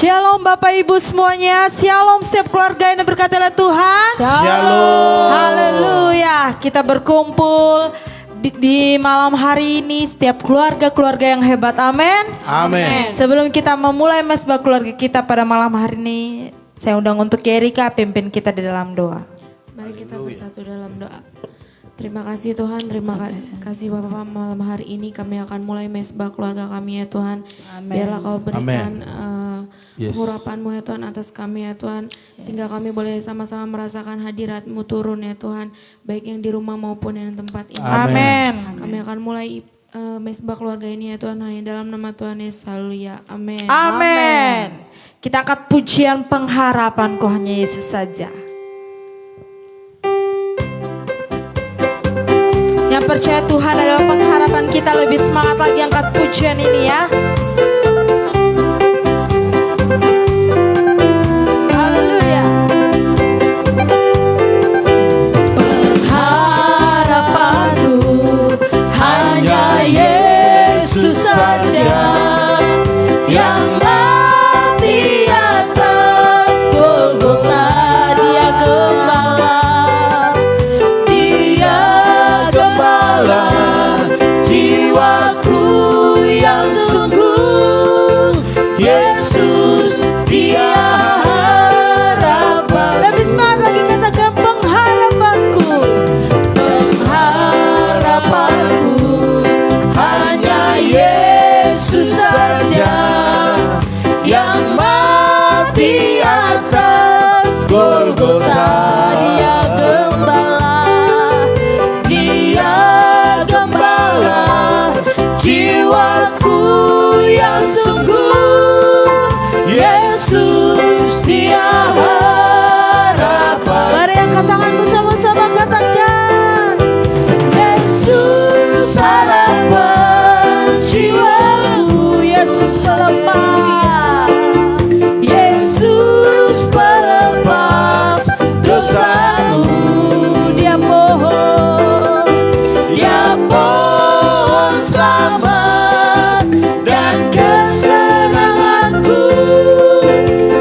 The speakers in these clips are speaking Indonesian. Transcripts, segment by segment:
Shalom Bapak Ibu semuanya, Shalom setiap keluarga yang diberkati oleh Tuhan. Shalom. Haleluya. Kita berkumpul di malam hari ini setiap keluarga-keluarga yang hebat. Amin. Amin. Sebelum kita memulai mesbah keluarga kita pada malam hari ini, saya undang untuk Erika pimpin kita di dalam doa. Mari kita bersatu dalam doa. Terima kasih Tuhan, terima kasih Bapak malam hari ini kami akan mulai mesbah keluarga kami ya Tuhan. Amin. Biarlah Kau berikan Yes. urapan-Mu ya Tuhan atas kami ya Tuhan. Sehingga kami boleh sama-sama merasakan hadirat-Mu turun ya Tuhan. Baik yang di rumah maupun yang di tempat ini. Amin. Kami akan mulai mesbah keluarga ini ya Tuhan. Hanya dalam nama Tuhan Yesus, haleluya. Amin. Amin. Kita angkat pujian pengharapanku hanya Yesus saja. Yang percaya Tuhan adalah pengharapan kita, lebih semangat lagi angkat pujian ini ya. Haleluya. Pengharapanku hanya Yesus saja, yang mati atas Golgota. Dia gembala, Dia gembala jiwaku yang sungguh. Yesus Dia harapan. Lebih semangat lagi katakan pengharapanku. Pengharapanku hanya Yesus saja, yang mati atas Golgota. Dia gembala, Dia gembala jiwaku yang sungguh. Yesus Dia harapan. Mari angkat tanganmu sama-sama katakan, Yesus harapan jiwaku. Yesus pelepas, Yesus pelepas dosaku. Dia pohon, Dia pohon selamat dan kesenanganku.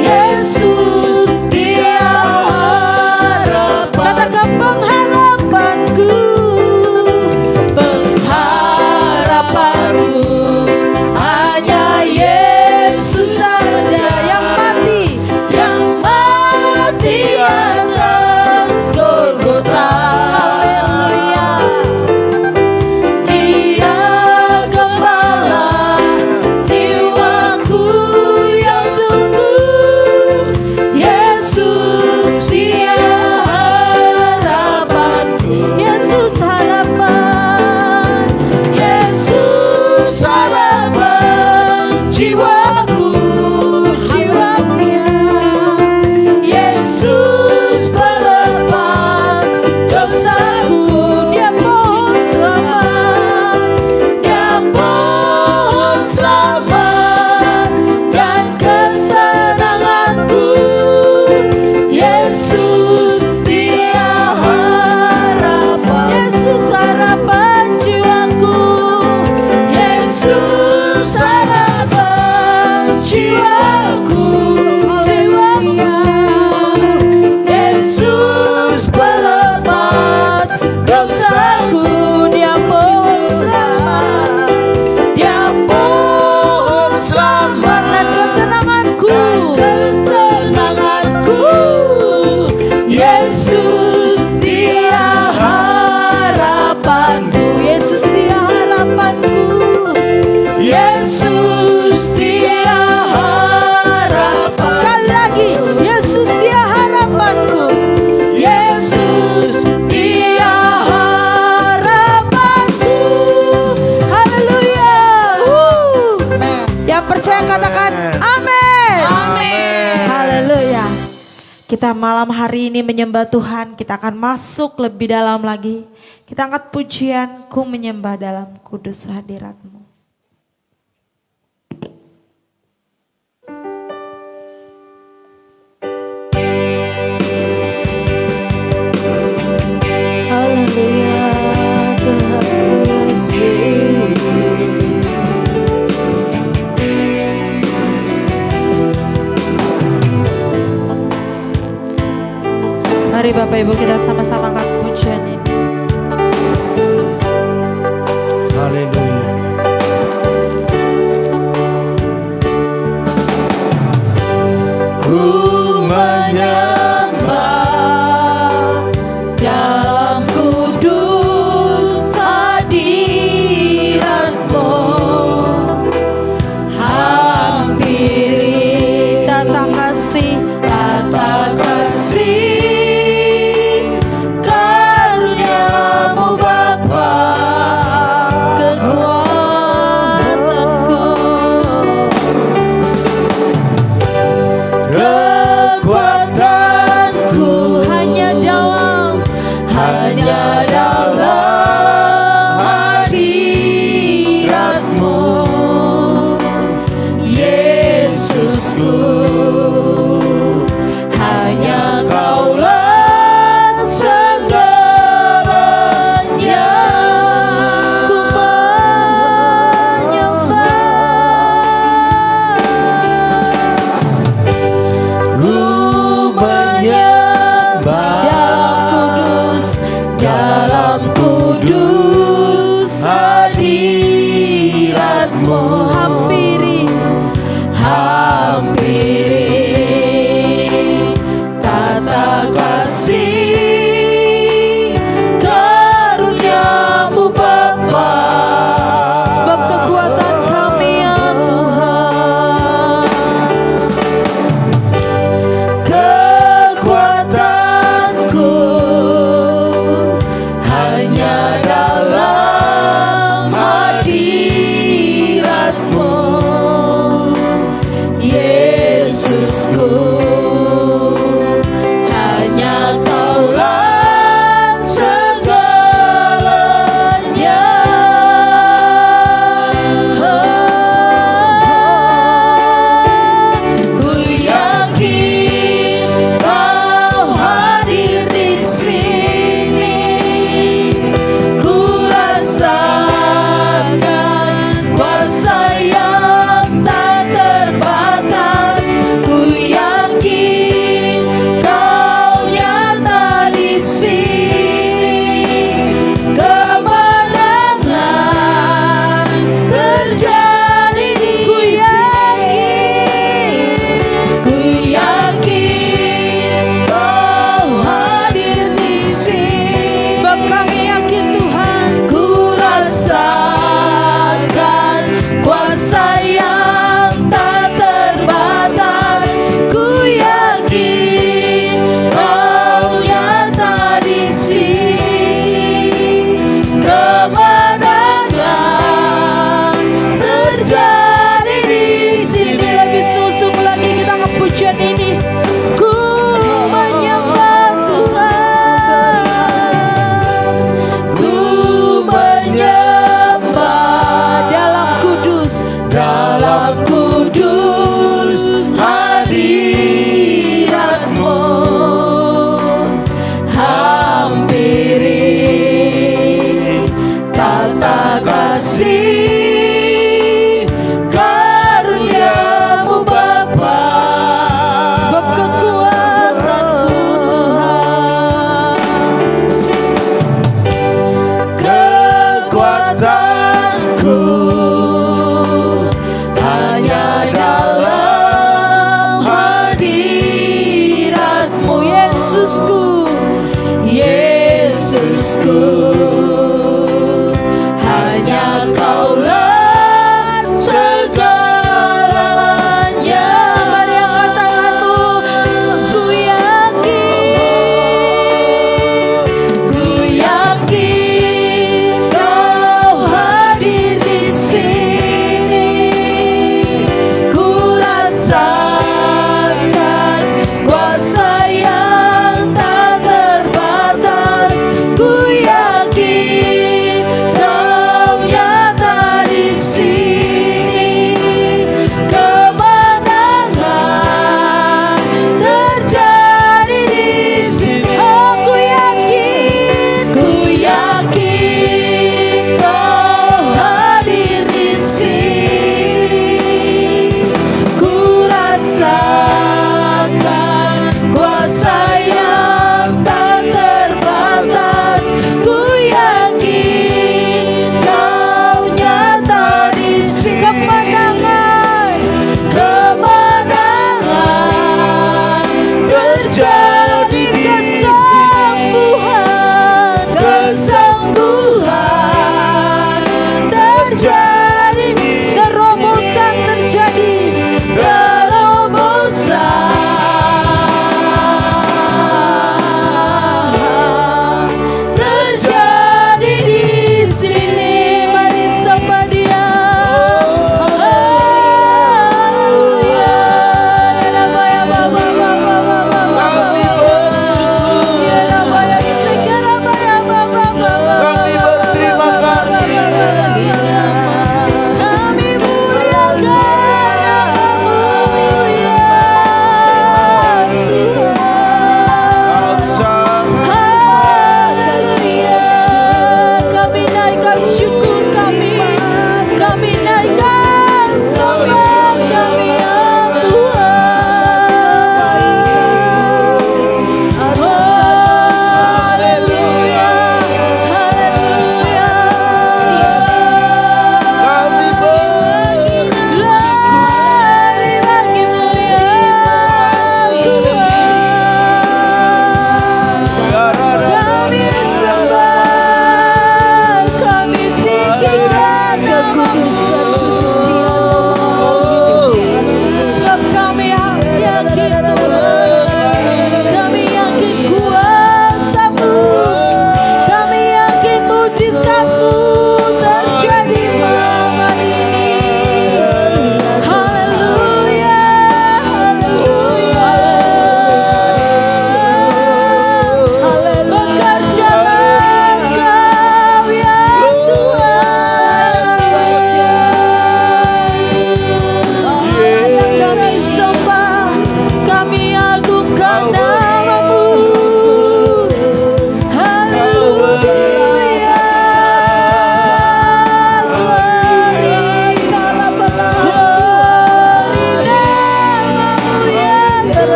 Yesus Dia harapan. Katakan pengharapanku. Pengharapanku hanya Yesus saja, yang mati atas Golgota. Haleluya. Dia gembala jiwaku yang sungguh. Yesus Dia harapanku. Yesus harapan, Yesus harapan jiwaku, jiwaku. Yesus pelepas dosaku. Dia pohon selamat, Dia pohon selamat dan kesenanganku. Yesus Dia harapan. Yesus harapan jiwaku. Yesus harapan jiwaku, jiwaku. Yesus pelepas dosaku. Dia pohon selamat, Dia pohon selamat dan kesenanganku, kesenanganku. Yesus Dia harapanku. Yesus Dia harapanku. Yesus Dia harapan. Sekali lagi, Yesus Dia harapanku. Yesus Dia harapanku. Haleluya. Yang percaya katakan amin. Amin. Haleluya. Kita malam hari ini menyembah Tuhan. Kita akan masuk lebih dalam lagi. Kita angkat pujian, ku menyembah dalam kudus hadirat-Mu. Haleluya, Tuhan Yesus. Mari Bapak Ibu kita sama-sama angkat pujian ini. Haleluya. Ku menyembah dalam kudus hadirat-Mu, hampiri tata kasih karunia-Mu Bapa, kekuatanku hanya dalam hadirat-Mu, Yesusku. Hanya Kaulah segalanya. Ku menyembah dalam kudus hadirat-Mu, hampiri tata kasih karunia-Mu Bapa, sebab kekuatan kami ya Tuhan, kekuatanku hanya dalam hadirat-Mu, Yesusku. Hanya Kaulah segalanya. Ku yakin Kau hadir di sini. Ku rasakan kuasa yang tak terbatas. Ku yakin Kau nyata di sini. Kemenangan terjadi di sini. Ku yakin Kau hadir di sini. Sebab kami yakin Tuhan. Ku rasakan kuasa yang tak terbatas. Ku yakin Kau nyata di sini. Kemenangan terjadi di sini. Lebih sungsung lagi kita angkat pujian ini. Ku menyembah Tuhan. Ku menyembah dalam kudus hadirat-Mu, hampiri tata kasih karunia-Mu Bapa, sebab kekuatanku Tuhan, kekuatanku hanya dalam hadirat-Mu, Yesusku, Yesusku. Hanya Kaulah segalanya. Mari angkat tanganmu. Ku yakin Kau hadir di sini. Ku rasakan kuasa yang tak terbatas. Ku yakin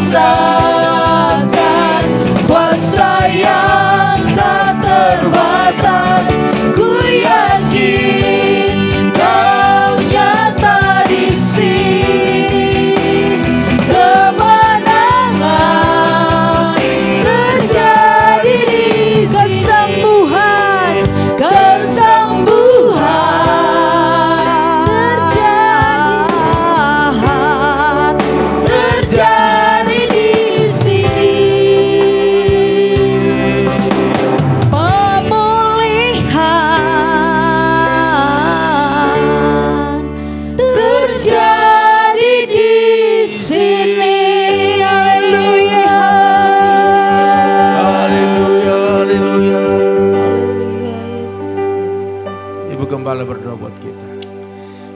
rasakan kuasa yang tak terbatas. Ku yakin Kau nyata di sini. Kemenangan terjadi di sini. Kesembuhan terjadi di sini. Pemulihan terjadi di sini. Haleluya. Haleluya, haleluya. Haleluya, Yesus, terima kasih. Ibu Gembala berdoa buat kita.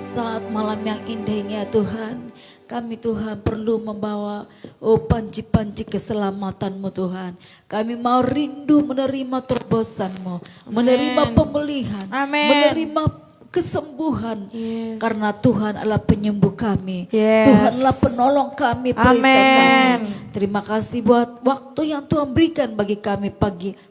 Saat malam yang indah ini ya Tuhan, kami Tuhan perlu membawa panci-panci keselamatan-Mu Tuhan. Kami mau rindu menerima terobosan-Mu, menerima pemulihan, Amin. menerima kesembuhan. Yes. Karena Tuhan adalah penyembuh kami. Yes. Tuhan adalah penolong kami, perisai Amin. kami. Terima kasih buat waktu yang Tuhan berikan bagi kami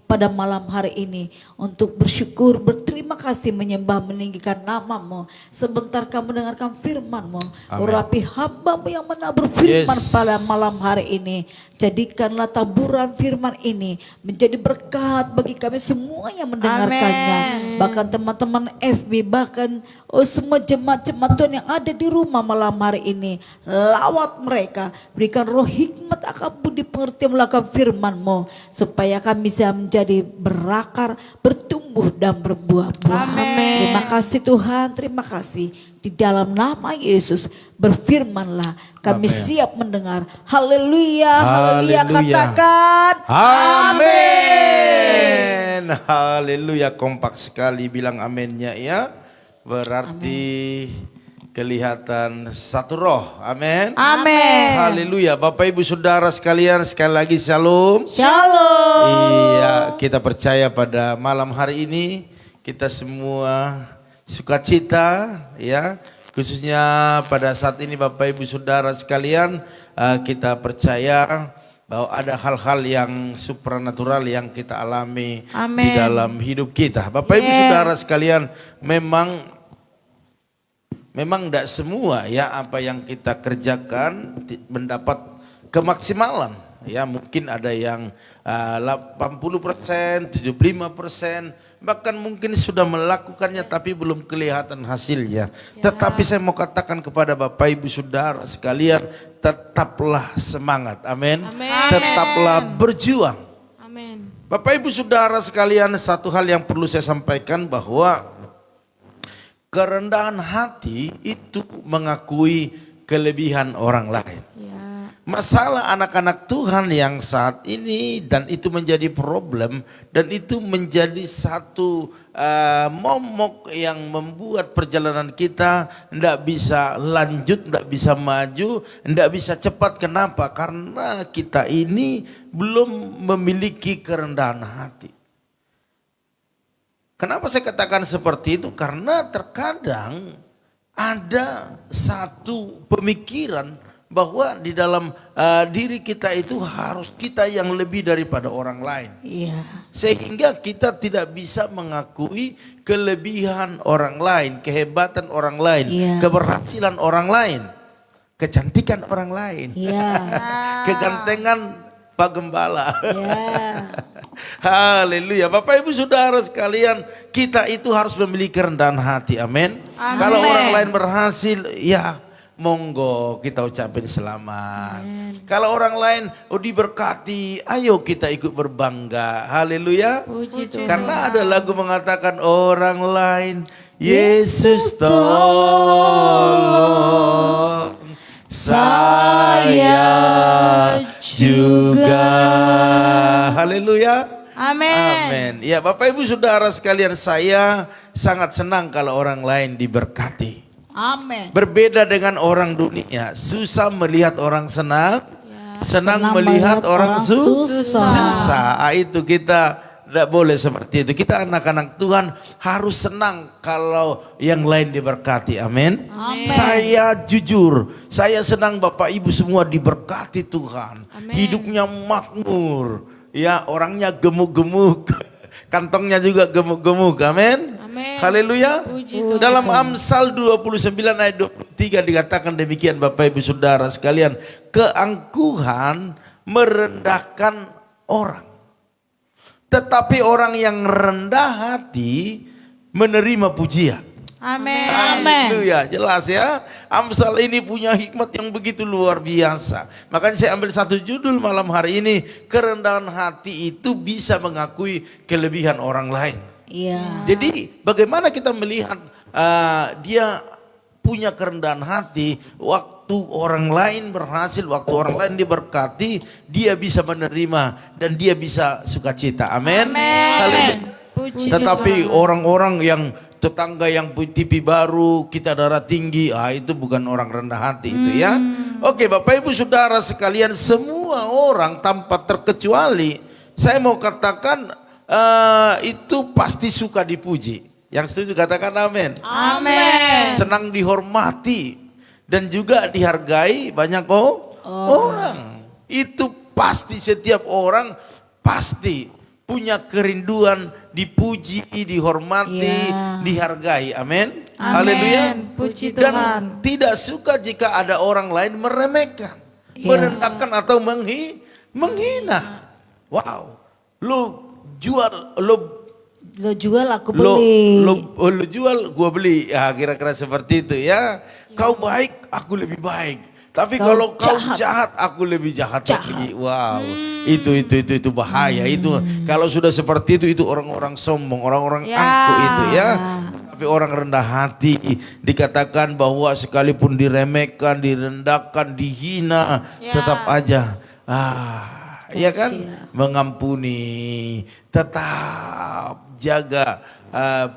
pada malam hari ini. Untuk bersyukur, berterima kasih, menyembah, meninggikan nama-Mu. Sebentar kami mendengarkan firman-Mu. Amin. Urapi hamba-Mu yang menabur firman Yes. pada malam hari ini. Jadikanlah taburan firman ini menjadi berkat bagi kami semua yang mendengarkannya. Amin. Bahkan teman-teman FB, bahkan semua jemaat-jemaat Tuhan yang ada di rumah malam hari ini. Lawat mereka, berikan roh hikmat, akal budi pengertian melakukan firman-Mu. Supaya kami bisa menjadi berakar, bertumbuh dan berbuah-buah. Amin. Terima kasih Tuhan, terima kasih. Di dalam nama Yesus berfirmanlah, kami Amin. siap mendengar. Haleluya, haleluya, Haleluya. katakan Amin. Haleluya, kompak sekali bilang aminnya ya. Berarti kelihatan satu roh. Amin. Amin. Haleluya. Bapak Ibu Saudara sekalian, sekali lagi shalom. Shalom. Iya, kita percaya pada malam hari ini kita semua sukacita ya. Khususnya pada saat ini Bapak Ibu Saudara sekalian, kita percaya bahwa ada hal-hal yang supranatural yang kita alami di Amin. dalam hidup kita. Bapak Ibu Yes. Saudara sekalian, memang tidak semua ya apa yang kita kerjakan mendapat kemaksimalan. Ya mungkin ada yang 80%, 75%, bahkan mungkin sudah melakukannya tapi belum kelihatan hasilnya. Tetapi saya mau katakan kepada Bapak Ibu Saudara sekalian, tetaplah semangat. Amin. Amin. Tetaplah berjuang. Amin. Bapak Ibu Saudara sekalian, satu hal yang perlu saya sampaikan bahwa kerendahan hati itu mengakui kelebihan orang lain. Ya. Masalah anak-anak Tuhan yang saat ini, dan itu menjadi problem, dan itu menjadi satu momok yang membuat perjalanan kita tidak bisa lanjut, tidak bisa maju, tidak bisa cepat. Kenapa? Karena kita ini belum memiliki kerendahan hati. Kenapa saya katakan seperti itu? Karena terkadang ada satu pemikiran bahwa di dalam diri kita itu harus kita yang lebih daripada orang lain. Iya. Sehingga kita tidak bisa mengakui kelebihan orang lain, kehebatan orang lain, Iya. keberhasilan orang lain, kecantikan orang lain, Iya. kegantengan Pak Gembala. Iya. Haleluya. Bapak Ibu Saudara sekalian, kita itu harus memiliki kerendahan hati. Amin. Amin. Kalau orang lain berhasil, ya monggo kita ucapin selamat. Kalau orang lain diberkati, ayo kita ikut berbangga. Haleluya. Puji Tuhan. Karena ada lagu mengatakan orang lain Yesus tolong, saya juga. Haleluya. Amin. Amin. Ya Bapak Ibu Saudara sekalian, saya sangat senang kalau orang lain diberkati. Amin. Berbeda dengan orang dunia, susah melihat orang senang, senang melihat orang susah. Itu kita Tidak boleh seperti itu. Kita anak-anak Tuhan harus senang kalau yang lain diberkati. Amin. Saya jujur, saya senang Bapak Ibu semua diberkati Tuhan. Amin. Hidupnya makmur. Ya, orangnya gemuk-gemuk. Kantongnya juga gemuk-gemuk. Amin. Amin. Haleluya. Puji Tuhan. Dalam Amsal 29 ayat 23 dikatakan demikian Bapak Ibu Saudara sekalian. Keangkuhan merendahkan orang. Tetapi orang yang rendah hati menerima pujian. Amin. Haleluya, jelas ya. Amsal ini punya hikmat yang begitu luar biasa. Makanya saya ambil satu judul malam hari ini, kerendahan hati itu bisa mengakui kelebihan orang lain. Iya. Jadi bagaimana kita melihat dia punya kerendahan hati, waktu orang lain berhasil, waktu orang lain diberkati, dia bisa menerima dan dia bisa sukacita. Amin. Haleluya. Puji Tetapi Tuhan. orang-orang yang tetangga yang TV baru, kita darah tinggi, itu bukan orang rendah hati itu ya. Oke, Bapak Ibu Saudara sekalian, semua orang tanpa terkecuali, saya mau katakan itu pasti suka dipuji. Yang setuju katakan amin. Amin. Senang dihormati dan juga dihargai banyak orang. Itu pasti, setiap orang pasti punya kerinduan dipuji, dihormati, dihargai. Amin. Haleluya. Puji Dan Tuhan. tidak suka jika ada orang lain meremehkan, merendahkan atau menghina. Wow. Lu jual aku beli. Lu jual, gua beli. Ya, kira-kira seperti itu ya. Kau baik, aku lebih baik. Tapi kalau kau jahat, aku lebih jahat lagi. Wow, itu bahaya. Itu kalau sudah seperti itu orang-orang sombong, orang-orang angkuh itu ya. Tapi orang rendah hati dikatakan bahwa sekalipun diremehkan, direndahkan, dihina, tetap aja ya kan, mengampuni, tetap jaga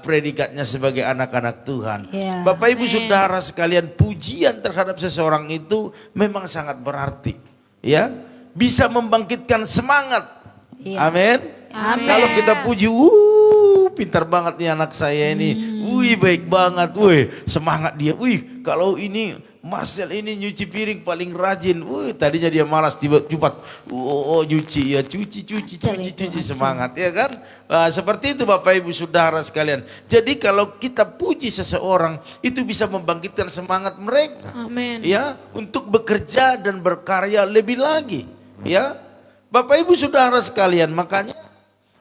predikatnya sebagai anak-anak Tuhan. Bapak Ibu Saudara sekalian, pujian terhadap seseorang itu memang sangat berarti, ya, bisa membangkitkan semangat. Amin. Kalau kita puji, pintar banget nih anak saya ini, baik banget, semangat dia, kalau ini Marcel ini nyuci piring paling rajin. Tadinya dia malas, tiba-tiba nyuci ya, cuci semangat ya kan? Seperti itu Bapak Ibu Saudara sekalian. Jadi kalau kita puji seseorang, itu bisa membangkitkan semangat mereka. Amin. Ya, untuk bekerja dan berkarya lebih lagi. Ya. Bapak Ibu Saudara sekalian, makanya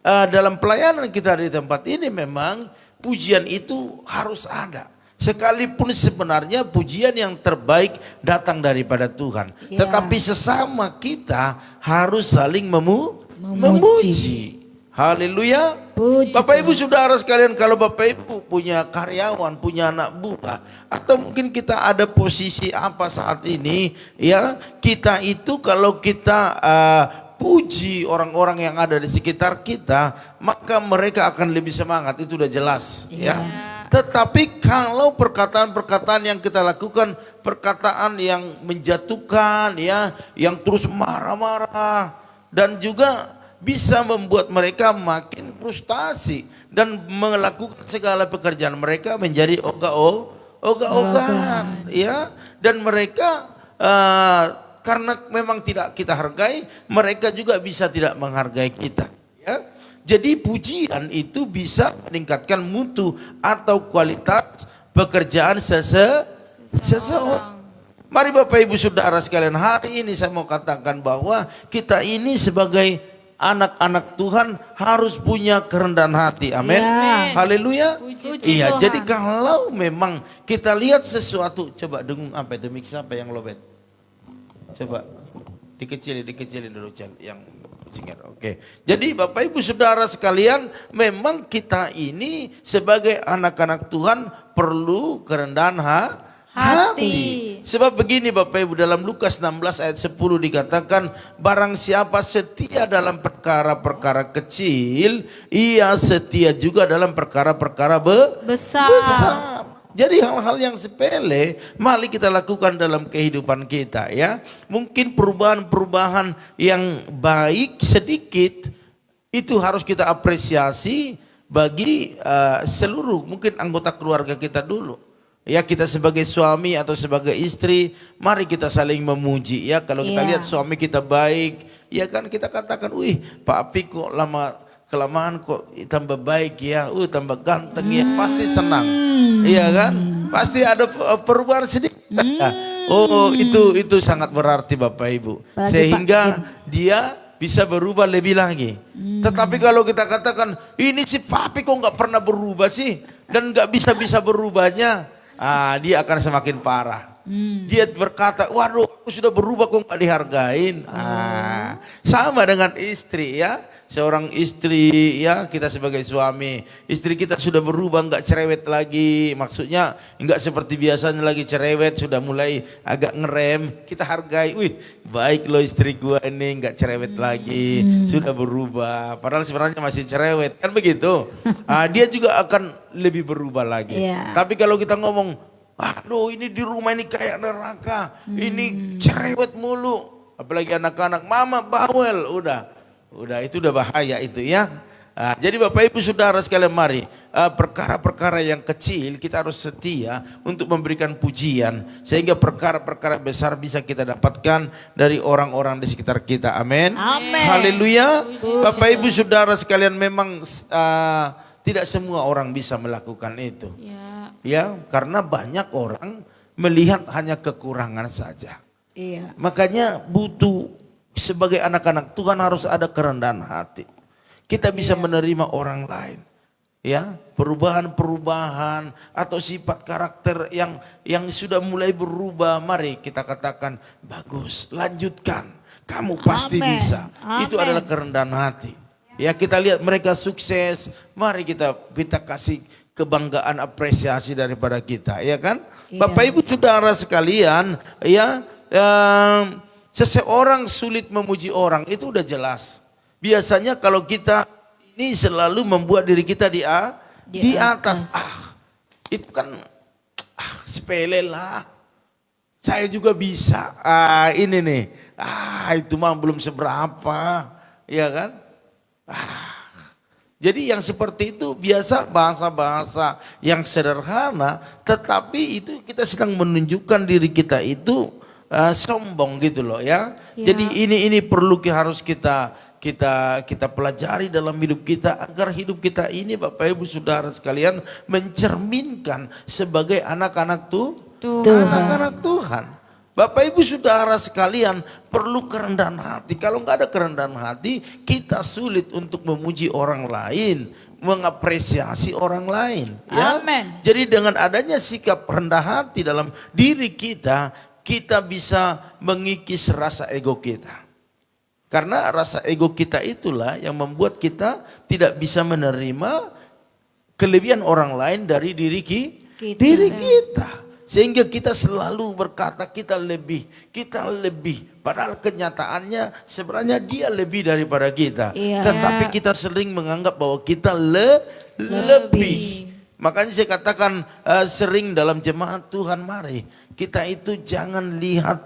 dalam pelayanan kita di tempat ini memang pujian itu harus ada. Sekalipun sebenarnya pujian yang terbaik datang daripada Tuhan. Tetapi sesama kita harus saling memuji. Haleluya. Bapak Ibu Saudara sekalian, kalau Bapak Ibu punya karyawan, punya anak buah, atau mungkin kita ada posisi apa saat ini, ya, kita itu kalau kita puji orang-orang yang ada di sekitar kita, maka mereka akan lebih semangat, itu udah jelas, ya. Tetapi kalau perkataan-perkataan yang kita lakukan, perkataan yang menjatuhkan, ya, yang terus marah-marah, dan juga bisa membuat mereka makin frustasi dan melakukan segala pekerjaan mereka menjadi ogah-ogahan, ya. Dan mereka karena memang tidak kita hargai, mereka juga bisa tidak menghargai kita, ya. Jadi pujian itu bisa meningkatkan mutu atau kualitas pekerjaan seseorang. Mari Bapak Ibu Saudara sekalian, hari ini saya mau katakan bahwa kita ini sebagai anak-anak Tuhan harus punya kerendahan hati. Amin. Haleluya. Iya, jadi kalau memang kita lihat sesuatu, coba dengung apa itu, mix apa yang lobet. Coba dikecilin dulu yang Oke. Jadi Bapak Ibu Saudara sekalian, memang kita ini sebagai anak-anak Tuhan perlu kerendahan hati. Sebab begini Bapak Ibu, dalam Lukas 16 ayat 10 dikatakan, barang siapa setia dalam perkara-perkara kecil, ia setia juga dalam perkara-perkara besar. Jadi hal-hal yang sepele mari kita lakukan dalam kehidupan kita, ya. Mungkin perubahan-perubahan yang baik sedikit Itu harus kita apresiasi bagi seluruh mungkin anggota keluarga kita dulu. Ya, kita sebagai suami atau sebagai istri, mari kita saling memuji ya. Kalau kita lihat suami kita baik, ya kan kita katakan, wih Pak Api kok kelamaan kok tambah baik ya, tambah ganteng ya, pasti senang. Iya kan? Pasti ada perubahan sedikit. Oh, itu sangat berarti Bapak Ibu. Sehingga dia bisa berubah lebih lagi. Tetapi kalau kita katakan, ini si Papi kok nggak pernah berubah sih, dan nggak bisa berubahnya, dia akan semakin parah. Dia berkata, waduh aku sudah berubah kok nggak dihargain. Sama dengan istri ya. Seorang istri ya, kita sebagai suami, istri kita sudah berubah, nggak cerewet lagi, maksudnya nggak seperti biasanya lagi cerewet, sudah mulai agak ngerem, kita hargai, wih baik loh istri gua ini nggak cerewet lagi, sudah berubah, padahal sebenarnya masih cerewet, kan begitu. Dia juga akan lebih berubah lagi. Tapi kalau kita ngomong, aduh ini di rumah ini kayak neraka, ini cerewet mulu, apalagi anak-anak, mama bawel, udah itu udah bahaya itu ya. Jadi Bapak Ibu Saudara sekalian, mari perkara-perkara yang kecil kita harus setia untuk memberikan pujian, sehingga perkara-perkara besar bisa kita dapatkan dari orang-orang di sekitar kita. Amin. Haleluya. Bapak Ibu Saudara sekalian, memang tidak semua orang bisa melakukan itu. Ya, karena banyak orang melihat hanya kekurangan saja. Makanya butuh, sebagai anak-anak Tuhan harus ada kerendahan hati. Kita bisa menerima orang lain. Ya, perubahan-perubahan atau sifat karakter yang sudah mulai berubah, mari kita katakan bagus, lanjutkan. Kamu pasti bisa. Itu adalah kerendahan hati. Ya, kita lihat mereka sukses, mari kita kasih kebanggaan, apresiasi daripada kita, ya kan? Bapak Ibu Saudara sekalian, ya, seseorang sulit memuji orang itu udah jelas. Biasanya kalau kita ini selalu membuat diri kita di atas. Itu kan sepele lah. Saya juga bisa. Ini nih. Itu mah belum seberapa. Ya kan? Jadi yang seperti itu biasa bahasa-bahasa yang sederhana, tetapi itu kita sedang menunjukkan diri kita itu sombong gitu loh ya. Jadi ini perlu harus kita pelajari dalam hidup kita, agar hidup kita ini Bapak Ibu Saudara sekalian mencerminkan sebagai anak-anak anak-anak Tuhan. Bapak Ibu Saudara sekalian perlu kerendahan hati. Kalau nggak ada kerendahan hati, kita sulit untuk memuji orang lain, mengapresiasi orang lain. Ya? Jadi dengan adanya sikap rendah hati dalam diri kita bisa mengikis rasa ego kita. Karena rasa ego kita itulah yang membuat kita tidak bisa menerima kelebihan orang lain dari diri kita. Sehingga kita selalu berkata kita lebih. Padahal kenyataannya sebenarnya dia lebih daripada kita. Tetapi kita sering menganggap bahwa kita lebih. Makanya saya katakan sering dalam jemaat Tuhan, mari kita itu jangan lihat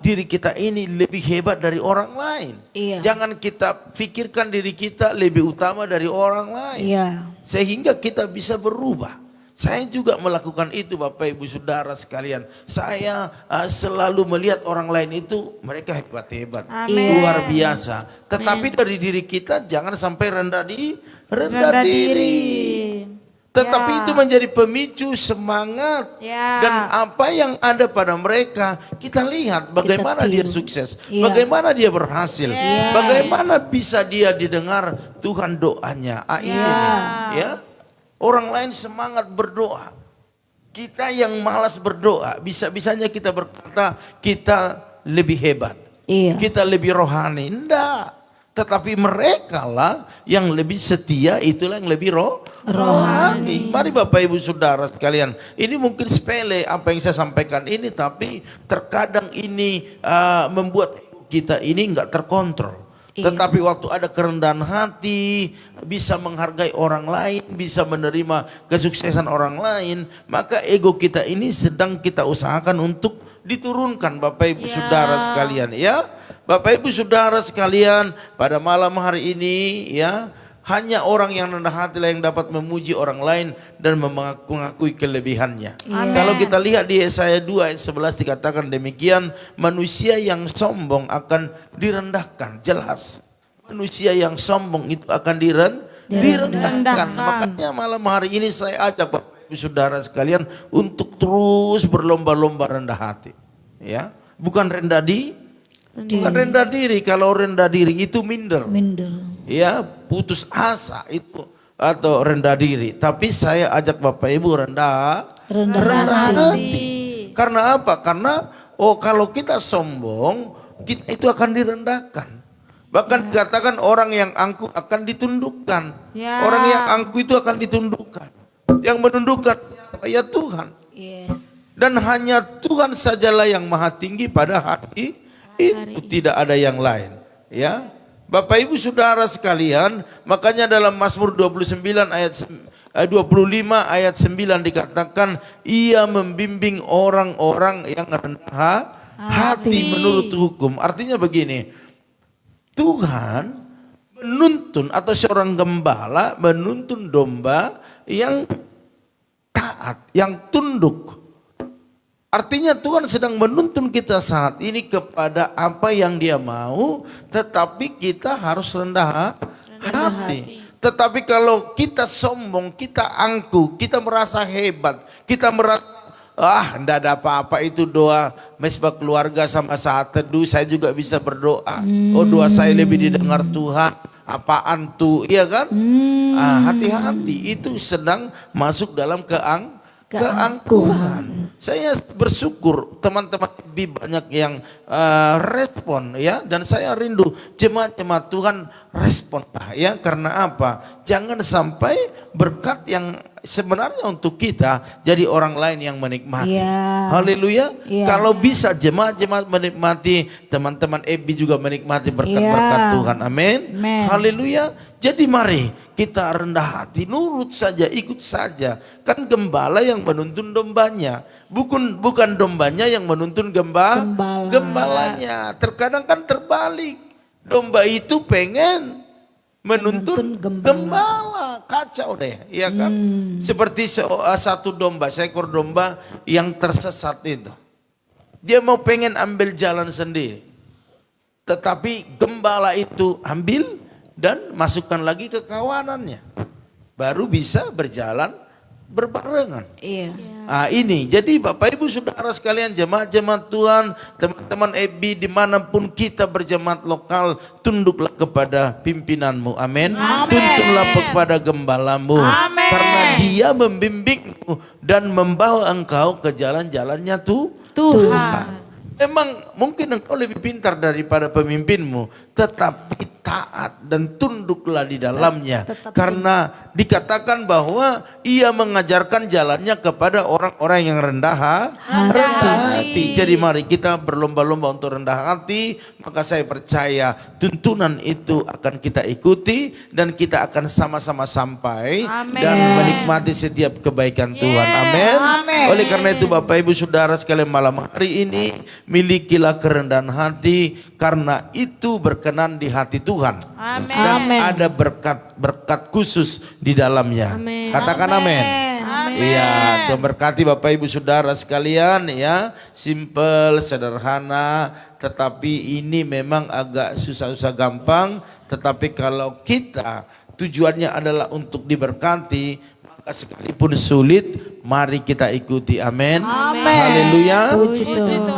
diri kita ini lebih hebat dari orang lain. Jangan kita pikirkan diri kita lebih utama dari orang lain. Sehingga kita bisa berubah. Saya juga melakukan itu Bapak Ibu Saudara sekalian. Saya selalu melihat orang lain itu mereka hebat-hebat, luar biasa. Tetapi dari diri kita jangan sampai rendah diri. Tetapi itu menjadi pemicu semangat. Dan apa yang ada pada mereka, kita lihat bagaimana dia sukses, bagaimana dia berhasil, bagaimana bisa dia didengar Tuhan doanya. Ya. Orang lain semangat berdoa, kita yang malas berdoa, bisa-bisanya kita berkata kita lebih hebat, kita lebih rohani. Enggak. Tetapi mereka lah yang lebih setia, itulah yang lebih rohani. Mari Bapak Ibu Saudara sekalian, ini mungkin sepele apa yang saya sampaikan ini, tapi terkadang ini membuat kita ini enggak terkontrol. Tetapi waktu ada kerendahan hati, bisa menghargai orang lain, bisa menerima kesuksesan orang lain, maka ego kita ini sedang kita usahakan untuk diturunkan Bapak Ibu Saudara sekalian ya. Bapak Ibu Saudara sekalian, pada malam hari ini ya, hanya orang yang rendah hati lah yang dapat memuji orang lain dan mengakui kelebihannya. Kalau kita lihat di Yesaya 2 ayat 11 dikatakan demikian, manusia yang sombong akan direndahkan, jelas. Manusia yang sombong itu akan direndahkan. Makanya malam hari ini saya ajak Bapak Ibu Saudara sekalian untuk terus berlomba-lomba rendah hati. Ya, bukan rendah diri. Kalau rendah diri itu minder. Ya, putus asa itu atau rendah diri. Tapi saya ajak Bapak Ibu rendah hati. Karena apa? Karena kalau kita sombong, kita itu akan direndahkan. Bahkan dikatakan orang yang angkuh akan ditundukkan. Orang yang angkuh itu akan ditundukkan. Yang menundukkan siapa? Ya Tuhan. Dan hanya Tuhan sajalah yang maha tinggi pada hari itu, tidak ada yang lain. Ya, Bapak Ibu Saudara sekalian, makanya dalam Mazmur 29 ayat 25 ayat 9 dikatakan ia membimbing orang-orang yang rendah hati menurut hukum. Artinya begini, Tuhan menuntun atau seorang gembala menuntun domba yang taat, yang tunduk. Artinya Tuhan sedang menuntun kita saat ini kepada apa yang Dia mau, tetapi kita harus rendah hati. Tetapi kalau kita sombong, kita angkuh, kita merasa hebat, kita merasa enggak ada apa-apa, itu doa mesbah keluarga sama saat teduh saya juga bisa berdoa. Doa saya lebih didengar Tuhan. Apaan tuh, iya kan? Hati-hati, itu sedang masuk dalam keangkuhan. Saya bersyukur teman-teman banyak yang respon ya, dan saya rindu jemaat-jemaat Tuhan respon ya. Karena apa? Jangan sampai berkat yang sebenarnya untuk kita jadi orang lain yang menikmati. Haleluya. Kalau bisa jemaat-jemaat menikmati, teman-teman Ebi juga menikmati berkat-berkat Tuhan. Amin. Haleluya. Jadi mari kita rendah hati, nurut saja, ikut saja. Kan gembala yang menuntun dombanya, bukan dombanya yang menuntun gembalanya. Terkadang kan terbalik, domba itu pengen menuntun gembala. Kacau deh, ya kan? Seperti satu domba, seekor domba yang tersesat itu, dia mau pengen ambil jalan sendiri, tetapi gembala itu ambil dan masukkan lagi ke kawanannya, baru bisa berjalan berbarengan. Ini jadi Bapak Ibu Saudara sekalian, jemaat-jemaat Tuhan, teman-teman Ebi dimanapun kita berjemaat lokal, tunduklah kepada pimpinanmu. Amin. Tuntunlah kepada gembalamu. Karena dia membimbingmu dan membawa engkau ke jalan-jalannya Tuhan. Memang mungkin engkau lebih pintar daripada pemimpinmu, tetapi taat dan tunduklah di dalamnya. Karena dikatakan bahwa ia mengajarkan jalannya kepada orang-orang yang rendah hati. Jadi mari kita berlomba-lomba untuk rendah hati, maka saya percaya tuntunan itu akan kita ikuti dan kita akan sama-sama sampai dan menikmati setiap kebaikan Tuhan. Amin. Oleh karena itu Bapak Ibu Saudara sekalian, malam hari ini milikilah kerendahan hati, karena itu berkenan di hati Tuhan. Dan ada berkat khusus di dalamnya. Katakan amin. Iya, Tuhan berkati Bapak Ibu Saudara sekalian ya. Simple, sederhana, tetapi ini memang agak susah-susah gampang. Tetapi kalau kita tujuannya adalah untuk diberkati, maka sekalipun sulit, mari kita ikuti. Amin. Haleluya.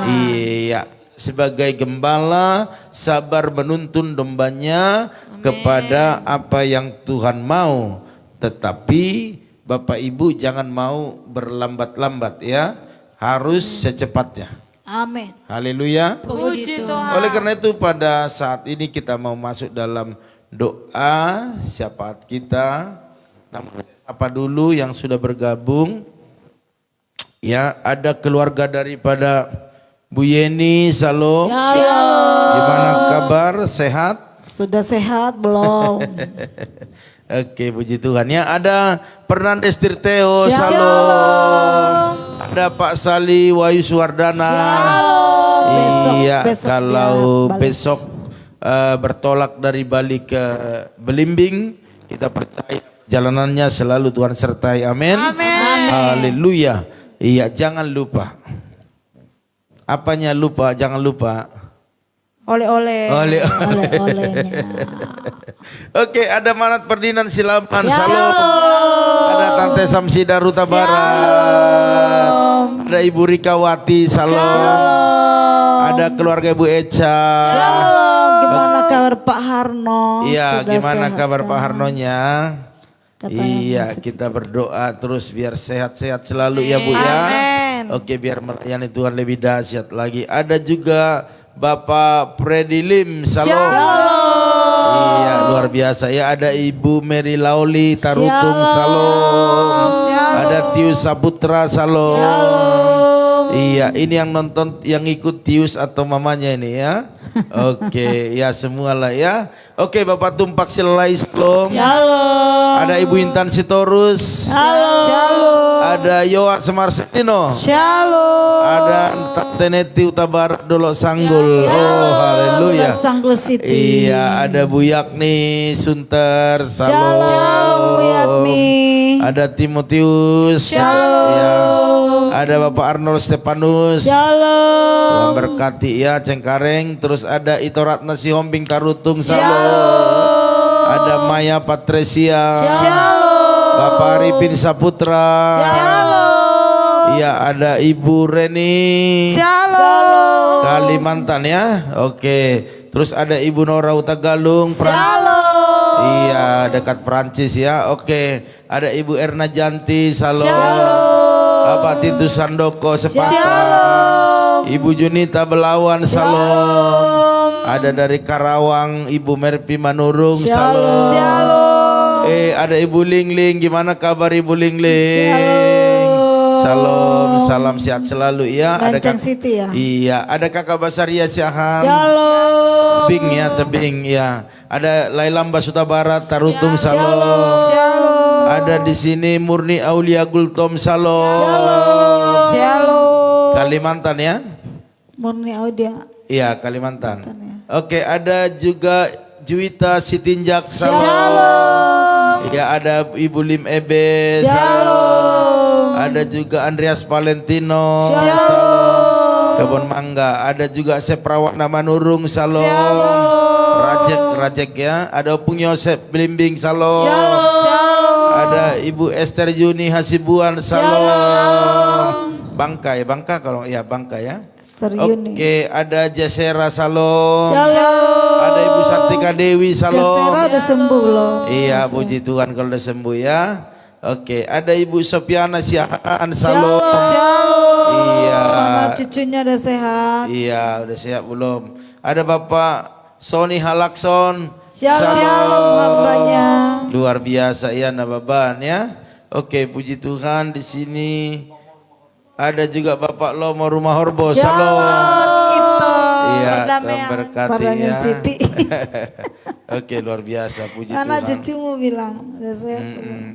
Iya, sebagai gembala sabar menuntun dombanya kepada apa yang Tuhan mau. Tetapi Bapak Ibu jangan mau berlambat-lambat ya, harus secepatnya. Amin. Haleluya. Puji Tuhan. Oleh karena itu pada saat ini kita mau masuk dalam doa syafaat kita. Apa dulu yang sudah bergabung? Ya, ada keluarga daripada Bu Yeni, Shalom. Gimana kabar? Sehat? Sudah sehat belum? Oke, puji Tuhan. Ya, ada Fernandes Tirteo, Shalom. Ada Pak Sali Wahyu Suwardana. Iya, Besok kalau dia balik. besok bertolak dari Bali ke Belimbing, kita percaya jalanannya selalu Tuhan sertai. Amin. Haleluya. Iya, jangan lupa. Apanya lupa? Jangan lupa. Oleh-oleh. Oleh-olehnya. Oke, ada Manat Perdinan Silaban. Salam. Ada Tante Samsida Ruta Barat. Ada Ibu Rikawati. Salam. Ada keluarga Ibu Eca. Gimana kabar Pak Harno? Iya, Sudah gimana sehat kabar kan? Pak Harnonya? Katanya Iya, masih- kita berdoa terus biar sehat-sehat selalu ya Bu ya. Oke, biar melayani Tuhan lebih dahsyat lagi. Ada juga Bapak Freddy Lim. Salam. Iya, luar biasa ya. Ada Ibu Mary Lauli Tarutung. Salam. Ada Tius Saputra. Salam. Iya, ini yang nonton, yang ikut Tius atau mamanya ini ya. Oke, ya semualah ya. Oke, Bapak Tumpak Silai. Salam. Ada Ibu Intan Sitorus. Ada Yoa Semarselino. Ada Tante Neti Utabarat Dolok Sanggul. Oh, haleluya. Sanggul City. Iya, ada Bu Yakni Sunter. Shalom, Bu Yakni. Ada Timotius. Iya. Ada Bapak Arnold Stepanus. Tuhan berkati ya Cengkareng. Terus ada Ito Ratna Sihombing Tarutung. Ada Maya Patresia. Bapak Arifin Saputra. Iya, ada Ibu Reni. Kalimantan ya. Oke. Terus ada Ibu Nora Utagalung. Iya, dekat Prancis ya. Oke. Ada Ibu Erna Janti. Bapak Tintu Sandoko Sepata. Ibu Junita Belawan. Ada dari Karawang Ibu Merpi Manurung. Ada Ibu Lingling. Gimana kabar Ibu Lingling? Salam, salam sehat selalu ya. Lancang City ya. Iya, ada Kakak Basaria Syahan. Tebing ya, tebing ya. Ada Lailam Basuta Barat Tarutung. Salam. Ada di sini Murni Aulia Gultom. Salam. Kalimantan ya. Murni Audia. Iya, Kalimantan. ya. Oke, ada juga Juwita Sitinjak. Salam. Ya, ada Ibu Lim Ebe. Salam. Ada juga Andreas Valentino. Salam. Kebun Mangga. Ada juga Seprawana Manurung. Salam. Rajek ya. Ada Opung Yosep Blimbing. Salam. Ada Ibu Esther Juni Hasibuan. Salam. Bangka kalau ya Bangka ya. Teryuni. Oke, ada Jasera. Salam. Ada Ibu Sartika Dewi. Salam. Jasera udah sembuh loh. Iya, puji Tuhan kalau udah sembuh ya. Oke, ada Ibu Sopiana Siahaan. Salam. Iya. Mama cucunya udah sehat. Iya, udah siap belum? Ada Bapak Sony Halakson. Shalom hambanya. Luar biasa ya Nababan ya. Oke, puji Tuhan di sini. Ada juga Bapak Lomo Rumah Horbo. Salam. Iya, Tuhan berkati Parlemen ya. City. Oke, luar biasa, puji Karena Tuhan. cucumu bilang udah sehat.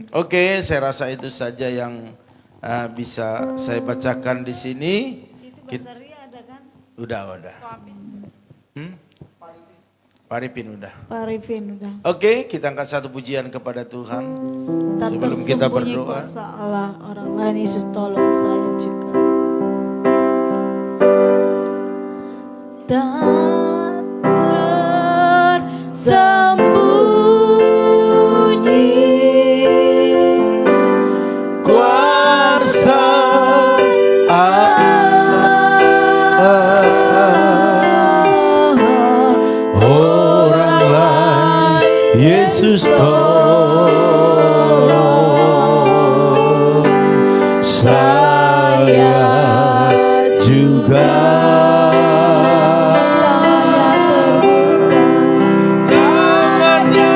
Oke, saya rasa itu saja yang bisa saya bacakan di sini. Udah. Paripin udah. Pak Arifin udah. Oke, kita angkat satu pujian kepada Tuhan. Tak Sebelum kita tersembunyi berdoa. kuasa Allah, orang lain Yesus tolong saya juga. Tak tersembunyi Kuasa orang lain Yesus tolong saya juga. Tangannya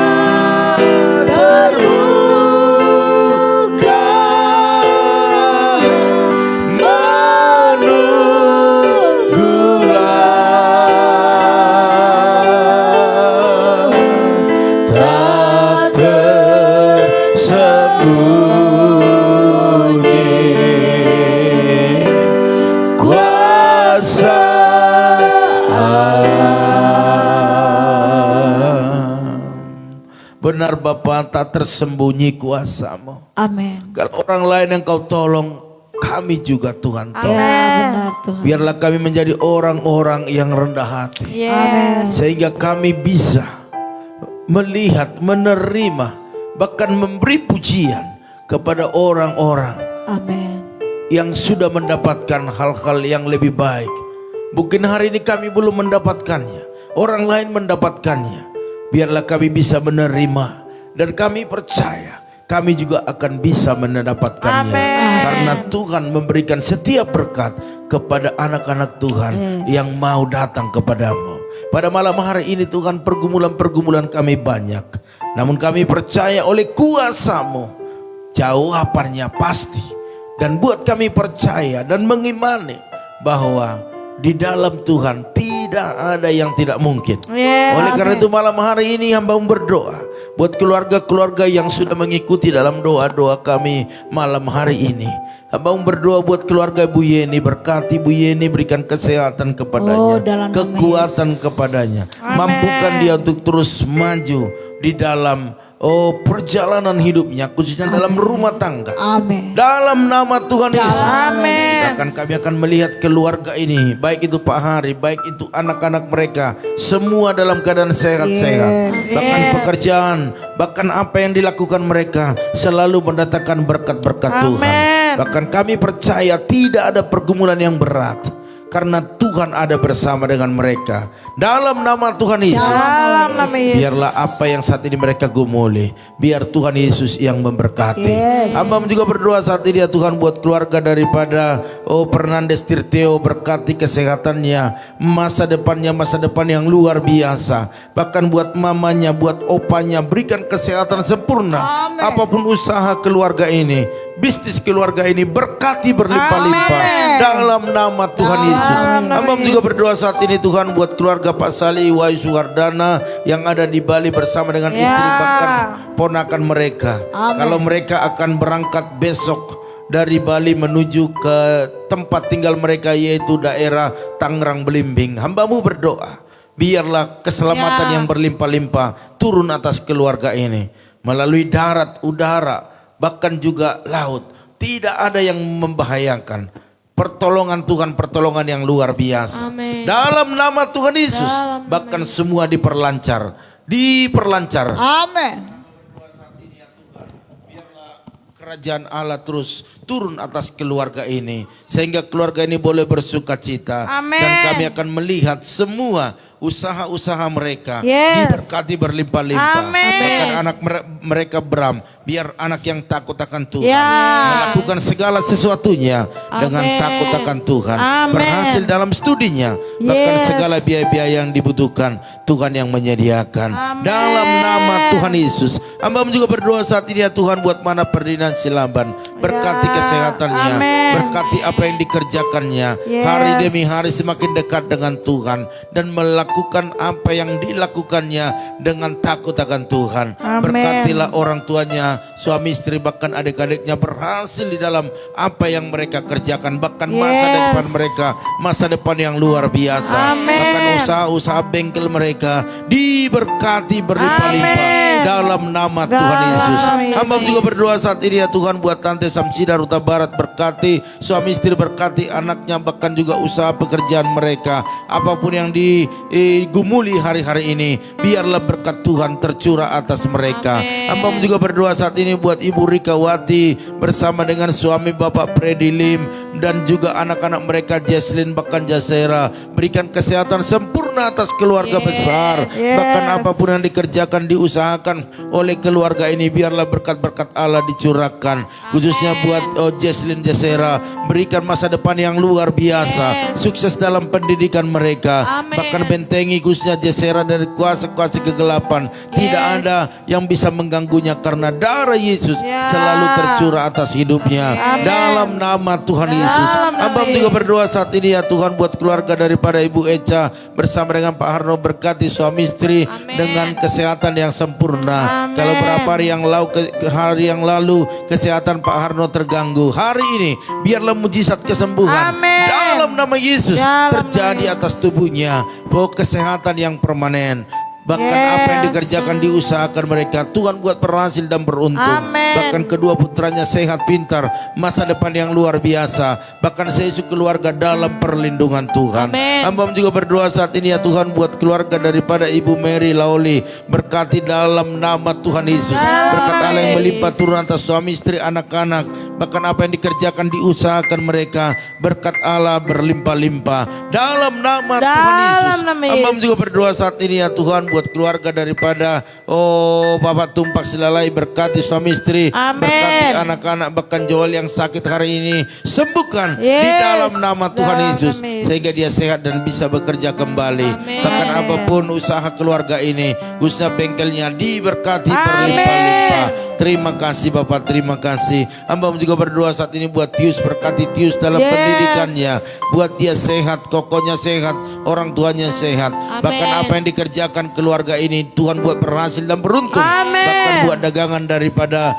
terbuka menunggulah tak tersembunyi. Benar Bapa, tak tersembunyi kuasa-Mu. Amin. Kalau orang lain yang Kau tolong, kami juga Tuhan tolong. Ya benar Tuhan. Biarlah kami menjadi orang-orang yang rendah hati. Amin. Sehingga kami bisa melihat, menerima, bahkan memberi pujian kepada orang-orang Amin. yang sudah mendapatkan hal-hal yang lebih baik. Mungkin hari ini kami belum mendapatkannya, orang lain mendapatkannya. Biarlah kami bisa menerima, dan kami percaya kami juga akan bisa mendapatkannya. Karena Tuhan memberikan setiap berkat kepada anak-anak Tuhan yang mau datang kepadamu. Pada malam hari ini Tuhan, pergumulan-pergumulan kami banyak, namun kami percaya oleh kuasa-Mu jawabannya pasti. Dan buat kami percaya dan mengimani bahwa di dalam Tuhan tidak ada yang tidak mungkin. Oleh karena itu malam hari ini hamba berdoa buat keluarga-keluarga yang sudah mengikuti dalam doa-doa kami malam hari ini. Hamba berdoa buat keluarga Bu Yeni, berkati Bu Yeni, berikan kesehatan kepadanya, dalam nama kekuatan kepadanya, mampukan dia untuk terus maju di dalam perjalanan hidupnya, khususnya dalam rumah tangga. Amin. Dalam nama Tuhan Yesus. Amin. Bahkan kami akan melihat keluarga ini, baik itu Pak Hari, baik itu anak-anak mereka, semua dalam keadaan sehat-sehat. Bahkan pekerjaan, bahkan apa yang dilakukan mereka selalu mendatangkan berkat-berkat Tuhan. Bahkan kami percaya tidak ada pergumulan yang berat, karena Tuhan ada bersama dengan mereka. Dalam nama Tuhan Yesus. Biarlah apa yang saat ini mereka gumuli, biar Tuhan Yesus yang memberkati. Hamba juga berdoa saat ini ya Tuhan, buat keluarga daripada Fernandes Tirteo, berkati kesehatannya, masa depannya, masa depan yang luar biasa. Bahkan buat mamanya, buat opanya, berikan kesehatan sempurna. Apapun usaha keluarga ini, bisnis keluarga ini, berkati berlimpah-limpah dalam nama Tuhan Yesus. Hamba juga berdoa saat ini Tuhan buat keluarga Pak Sali Wahyu Suhardana yang ada di Bali bersama dengan istri, bahkan ponakan mereka. Kalau mereka akan berangkat besok dari Bali menuju ke tempat tinggal mereka, yaitu daerah Tangerang Belimbing. Hambamu berdoa biarlah keselamatan yang berlimpah-limpah turun atas keluarga ini melalui darat, udara, bahkan juga laut. Tidak ada yang membahayakan. Pertolongan Tuhan, pertolongan yang luar biasa. Amin. Dalam nama Tuhan Yesus, bahkan semua diperlancar. Amin. Kerajaan Allah terus turun atas keluarga ini, sehingga keluarga ini boleh bersuka cita. Dan kami akan melihat semua usaha-usaha mereka diberkati berlimpah-limpah. Bahkan anak mereka Bram, biar anak yang takut akan Tuhan, melakukan segala sesuatunya dengan takut akan Tuhan, berhasil dalam studinya, bahkan segala biaya-biaya yang dibutuhkan Tuhan yang menyediakan. Dalam nama Tuhan Yesus, hamba juga berdoa saat ini ya Tuhan, buat mana Ferdinand Silaban, berkati kesehatannya, berkati apa yang dikerjakannya, hari demi hari semakin dekat dengan Tuhan, dan melakukan apa yang dilakukannya dengan takut akan Tuhan. Berkatilah orang tuanya, suami istri, bahkan adik-adiknya berhasil di dalam apa yang mereka kerjakan, bahkan masa depan mereka, masa depan yang luar biasa. Bahkan usaha-usaha bengkel mereka diberkati berlimpah-limpah dalam nama Tuhan Yesus. Hamba juga berdoa saat ini ya Tuhan, buat Tante Samsida Ruta Barat, berkati suami istri, berkati anaknya, bahkan juga usaha pekerjaan mereka. Apapun yang digumuli hari-hari ini, biarlah berkat Tuhan tercurah atas mereka. Hamba juga berdoa saat ini buat Ibu Rikawati bersama dengan suami Bapak Freddy Lim, dan juga anak-anak mereka Jesslyn, bahkan Jasera. Berikan kesehatan sempurna atas keluarga besar. Bahkan apapun yang dikerjakan, diusahakan oleh keluarga ini, biarlah berkat-berkat Allah dicurahkan. Khususnya buat Jesslyn, Jasera, berikan masa depan yang luar biasa, sukses dalam pendidikan mereka. Bahkan bentengi khususnya Jasera dari kuasa-kuasa kegelapan. Tidak ada yang bisa mengganggunya, karena darah Yesus selalu tercurah atas hidupnya. Dalam nama Tuhan Yesus, hamba juga berdoa saat ini ya Tuhan, buat keluarga daripada Ibu Eca bersama dengan Pak Harno, berkati suami istri dengan kesehatan yang sempurna. Kalau berapa hari yang lalu kesehatan Pak Harno terganggu, hari ini biarlah mujizat kesembuhan dalam nama Yesus terjadi atas tubuhnya. Bahwa kesehatan yang permanen, Bahkan apa yang dikerjakan, diusahakan mereka, Tuhan buat berhasil dan beruntung. Amin. Bahkan kedua putranya sehat, pintar, masa depan yang luar biasa. Bahkan seisi keluarga dalam perlindungan Tuhan. Amin. Hamba juga berdoa saat ini ya Tuhan, buat keluarga daripada Ibu Mary Lauli, berkati dalam nama Tuhan Yesus. Berkat Allah yang melimpah turun atas suami, istri, anak-anak. Bahkan apa yang dikerjakan, diusahakan mereka, berkat Allah berlimpah-limpah dalam nama Tuhan Yesus. nama Hamba Yesus. juga berdoa saat ini ya Tuhan, buat keluarga daripada Bapak Tumpak Silalai, berkati suami istri, Amin. berkati anak-anak, bahkan Joel yang sakit hari ini, sembuhkan di Yes. dalam nama Tuhan Dalam Yesus, nama Yesus. sehingga dia sehat dan bisa bekerja kembali. Amin. Bahkan apapun usaha keluarga ini, khususnya bengkelnya, diberkati Amin. berlimpah-limpah. Terima kasih Bapak, terima kasih. Hamba juga berdoa saat ini buat Tius, berkati Tius dalam Yes. pendidikannya, buat dia sehat, kokonya sehat, orang tuanya sehat. Bahkan apa yang dikerjakan keluarga ini, Tuhan buat berhasil dan beruntung. Amin. Bahkan buat dagangan daripada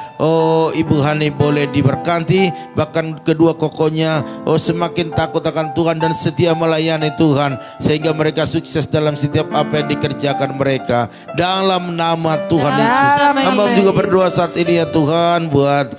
Ibu Hani boleh diberkati. Bahkan kedua kokonya semakin takut akan Tuhan dan setia melayani Tuhan, sehingga mereka sukses dalam setiap apa yang dikerjakan mereka dalam nama Tuhan Yesus. Hamba juga berdoa saat ini ya Tuhan, buat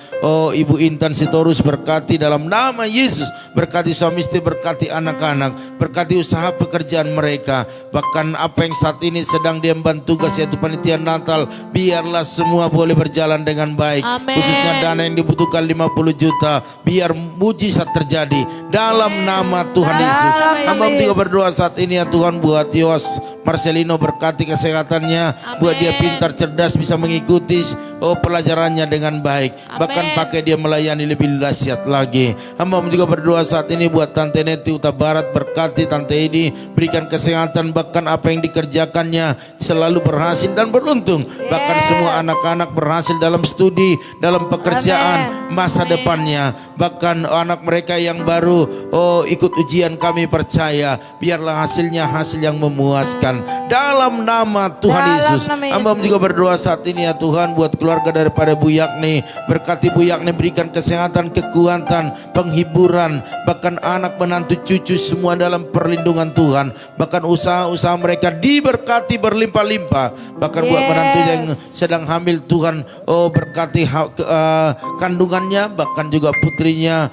Ibu Intan Sitorus, berkati dalam nama Yesus. Berkati suami istri, berkati anak-anak, berkati usaha pekerjaan mereka. Bahkan apa yang saat ini sedang diemban tugas, yaitu panitia Natal, biarlah semua boleh berjalan dengan baik. Amin. Khususnya dana yang dibutuhkan 50 juta, biar mujizat terjadi dalam nama Tuhan Yesus. Hamba juga berdoa saat ini ya Tuhan, buat Yos Marcelino, berkati kesehatannya, buat dia pintar, cerdas, bisa mengikuti pelajarannya dengan baik. Bahkan pakai dia melayani lebih dahsyat lagi. Hamba juga berdoa saat ini buat Tante Neti Uta Barat, berkati Tante ini, berikan kesehatan, bahkan apa yang dikerjakannya selalu berhasil dan beruntung. Bahkan semua anak-anak berhasil dalam studi, dalam pekerjaan, masa depannya. Bahkan anak mereka yang baru ikut ujian, kami percaya biarlah hasilnya hasil yang memuaskan dalam nama Tuhan Yesus. Hamba juga berdoa saat ini ya Tuhan, buat keluarga daripada Bu Yakni, berkati Bu Yakni, berikan kesehatan, kekuatan, penghiburan, bahkan anak menantu cucu semua dalam perlindungan Tuhan. Bahkan usaha-usaha mereka diberkati berlimpah-limpah. Bahkan buat menantu yang sedang hamil, Tuhan berkati kandungannya, bahkan juga putrinya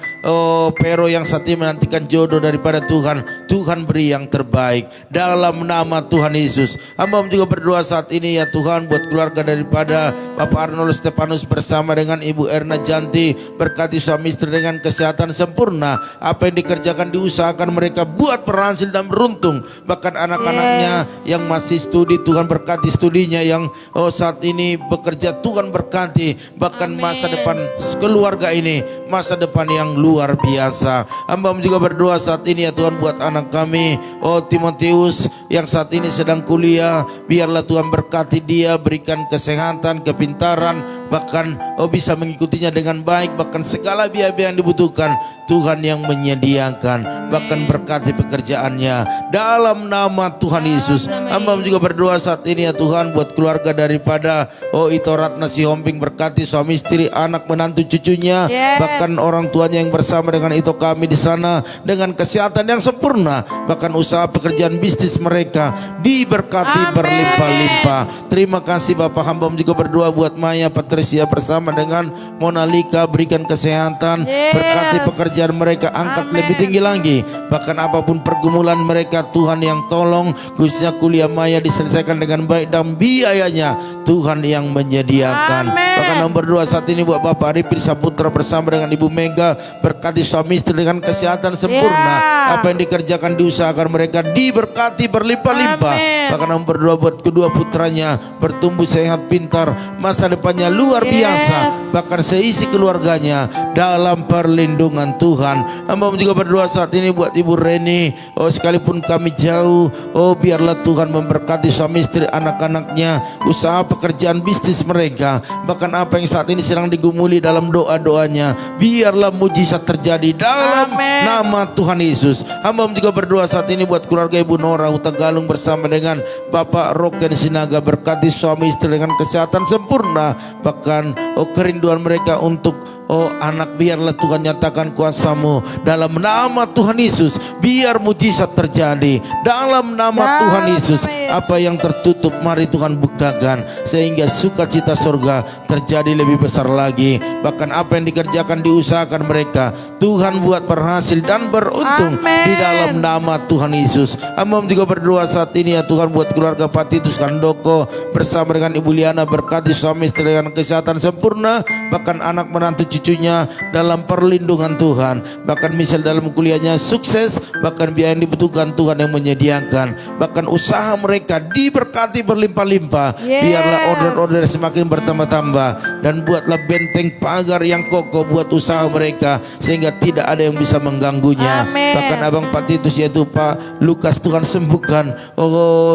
Pero yang saat ini menantikan jodoh daripada Tuhan, Tuhan beri yang terbaik dalam nama Tuhan Yesus. Hamba juga berdoa saat ini ya Tuhan, buat keluarga daripada Bapak Arnold Stefanus bersama dengan Ibu Erna Janti, berkati suami istri dengan kesehatan sempurna. Apa yang dikerjakan, diusahakan mereka buat berhasil dan beruntung. Bahkan anak-anaknya yang masih studi, Tuhan berkati studinya, yang saat ini bekerja, Tuhan berkati. Bahkan masa depan keluarga ini, masa depan yang luar biasa. Hamba juga berdoa saat ini ya Tuhan, buat anak kami Timotius yang saat ini sedang kuliah, biarlah Tuhan berkati dia, berikan kesehatan, kepintaran, bahkan bisa mengikutinya dengan baik. Bahkan segala biaya-biaya yang dibutuhkan, Tuhan yang menyediakan. Bahkan berkati pekerjaannya dalam nama Tuhan Yesus. Hamba juga berdoa saat ini ya Tuhan, buat keluarga daripada Ito Ratna Sihomping, berkati suami istri, anak menantu cucunya, bahkan orang tuanya yang bersama dengan Ito kami di sana dengan kesehatan yang sempurna. Bahkan usaha pekerjaan bisnis mereka diberkati berlimpah-limpah. Terima kasih Bapak. Hamba juga berdoa buat Maya Patricia bersama dengan Mona Lika, berikan kesehatan, berkati pekerjaan mereka, angkat lebih tinggi lagi. Bahkan apapun pergumulan mereka, Tuhan yang tolong, khususnya kuliah Maya diselesaikan dengan baik dan biayanya Tuhan yang menyediakan. Bahkan hamba berdoa saat ini buat Bapak Arifin Saputra bersama dengan Ibu Mega, berkati suami istri dengan kesehatan sempurna. Apa yang dikerjakan, diusahakan mereka diberkati berlimpah-limpah. Bahkan hamba berdoa buat kedua putranya, bertumbuh sehat, pintar, masa depannya luar biasa. Bahkan seisi keluarganya dalam perlindungan Tuhan. Hamba juga berdoa saat ini buat Ibu Reni, sekalipun kami jauh, biarlah Tuhan memberkati suami istri, anak-anaknya, usaha pekerjaan bisnis mereka. Bahkan apa yang saat ini sedang digumuli dalam doa-doanya, biarlah mujizat terjadi dalam nama Tuhan Yesus. Hamba juga berdoa saat ini buat keluarga Ibu Nora Hutagalung bersama dengan Bapak Roken Sinaga, berkati suami istri dengan kesehatan sempurna. Bahkan kerinduan mereka untuk Oh anak, biarlah Tuhan nyatakan kuasa-Mu dalam nama Tuhan Yesus. Biar mujizat terjadi dalam nama Tuhan Yesus. Apa yang tertutup mari Tuhan bukakan, sehingga sukacita surga terjadi lebih besar lagi. Bahkan apa yang dikerjakan, diusahakan mereka, Tuhan buat berhasil dan beruntung di dalam nama Tuhan Yesus. Hamba juga berdoa saat ini ya Tuhan, buat keluarga Pak Titus Handoko bersama dengan Ibu Liana, berkati suami istri dengan kesehatan sempurna, bahkan anak menantu cucunya dalam perlindungan Tuhan. Bahkan misal dalam kuliahnya sukses, bahkan biaya yang dibutuhkan Tuhan yang menyediakan. Bahkan usaha mereka diberkati berlimpah-limpah. Biarlah order-order semakin bertambah-tambah, dan buatlah benteng pagar yang kokoh buat usaha mereka, sehingga tidak ada yang bisa mengganggunya. Bahkan abang Pak Titus yaitu Pak Lukas, Tuhan sembuhkan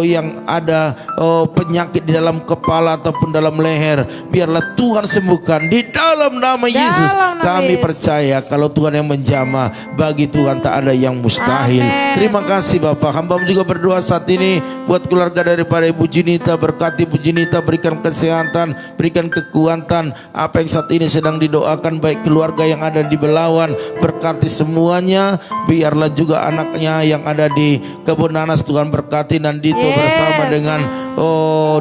yang ada penyakit di dalam kepala ataupun dalam leher. Biarlah Tuhan sembuhkan di dalam nama Yesus. Kami percaya kalau Tuhan yang menjamah, bagi Tuhan tak ada yang mustahil. Terima kasih Bapak. Hamba juga berdoa saat ini buat keluarga daripada Ibu Junita, berkati Ibu Junita, berikan kesehatan, berikan kekuatan. Apa yang saat ini sedang didoakan, baik keluarga yang ada di Belawan, berkati semuanya. Biarlah juga anaknya yang ada di Kebun Nanas, Tuhan berkati, dan Dito bersama dengan